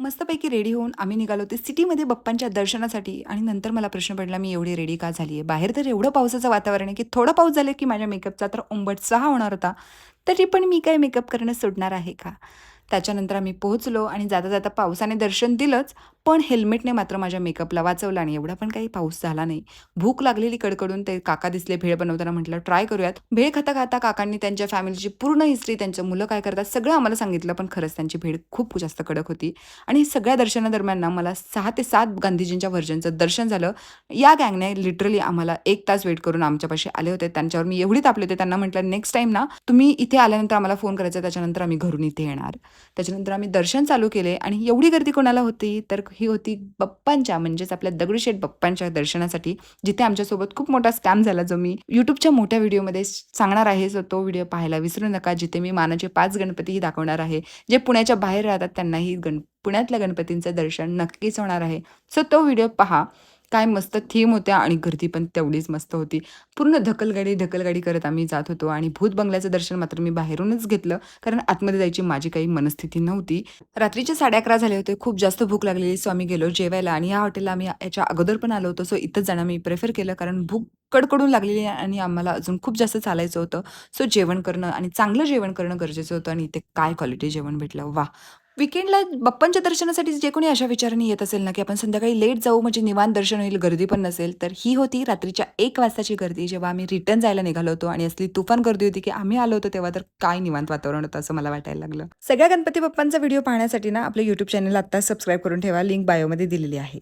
मस्तपैकी रेडी होऊन आम्ही निघालो होतो सिटीमध्ये बाप्पांच्या दर्शनासाठी आणि नंतर मला प्रश्न पडला, मी एवढी रेडी का झाली आहे? बाहेर तर एवढं पावसाचं वातावरण आहे, की थोडा पाऊस झाला की माझ्या मेकअपचा तर उंबरठा होणार होता. तरी पण मी काय मेकअप करणं सोडणार आहे का? त्याच्यानंतर आम्ही पोहोचलो आणि जाता-जाता पावसाने दर्शन दिलंच, पण हेल्मेटने मात्र माझ्या मेकअपला वाचवलं आणि एवढा पण काही पाऊस झाला नाही. भूक लागलेली कडकडून ते काका दिसले भेळ बनवताना म्हटलं ट्राय करूयात. भेळ खाता-खाता काकांनी त्यांच्या फॅमिलीची पूर्ण हिस्ट्री, त्यांची मुलं काय करतात सगळं आम्हाला सांगितलं. पण खरंच त्यांची भेळ खूप जास्त कडक होती आणि सगळ्या दर्शनादरम्यान ना मला 6 ते 7 गांधीजींच्या व्हर्जनचं दर्शन झालं. या गँगने लिटरली आम्हाला 1 तास वेट करून आमच्यापाशी आले होते. त्यांच्यावर मी एवढी तापले होते, त्यांना म्हटलं, "नेक्स्ट टाईम ना तुम्ही इथे आल्यानंतर आम्हाला फोन करायचा, त्याच्यानंतर आम्ही घरून इथे येणार." त्याच्यानंतर आम्ही दर्शन चालू केले आणि एवढी गर्दी कोणाला होती, तर ही होती बाप्पांच्या म्हणजेच आपल्या दगडूशेठ बाप्पांच्या दर्शनासाठी, जिथे आमच्यासोबत खूप मोठा स्कॅम झाला, जो मी YouTubeच्या मोठ्या व्हिडिओमध्ये सांगणार आहे. सो तो व्हिडिओ पाहायला विसरू नका, जिथे मी मानाचे 5 गणपतीही दाखवणार आहे. जे पुण्याच्या बाहेर राहतात त्यांनाही पुण्यातल्या गणपतींचं दर्शन नक्कीच होणार आहे. सो तो व्हिडिओ पहा. काय मस्त थीम होत्या आणि गर्दी पण तेवढीच मस्त होती. पूर्ण ढकलगाडी करत आम्ही जात होतो आणि भूत बंगल्याचं दर्शन मात्र मी बाहेरूनच घेतलं, कारण आतमध्ये जायची माझी काही मनस्थिती नव्हती. रात्रीचे 11:30 झाले होते. खूप जास्त भूक लागलेली, सो आम्ही गेलो जेवायला आणि या हॉटेलला आम्ही याच्या अगोदर पण आलो होतो. सो इथंच जाणं मी प्रिफर केलं, कारण भूक कडकडून लागलेली आहे आणि आम्हाला अजून खूप जास्त चालायचं होतं. सो जेवण करणं आणि चांगलं जेवण करणं गरजेचं होतं आणि इथे काय क्वालिटी जेवण भेटलं. वाह! वीकेंडला बाप्पांच्या दर्शनासाठी जे कोणी अशा विचाराने येत असेल ना, की आपण संध्याकाळी लेट जाऊ म्हणजे निवांत दर्शन होईल, गर्दी पण नसेल, तर ही होती रात्रीच्या 1 वाजताची गर्दी, जेव्हा आम्ही रिटर्न जायला निघालो होतो आणि असली तुफान गर्दी होती, की आम्ही आलो होतो तेव्हा तर काय निवांत वातावरण होतं असं मला वाटायला लागलं. सगळ्या गणपती बाप्पांचा व्हिडिओ पाहण्यासाठी ना आपलं YouTube चॅनल आत्ताच सबस्क्राईब करून ठेवा. लिंक बायोमध्ये दिलेली आहे.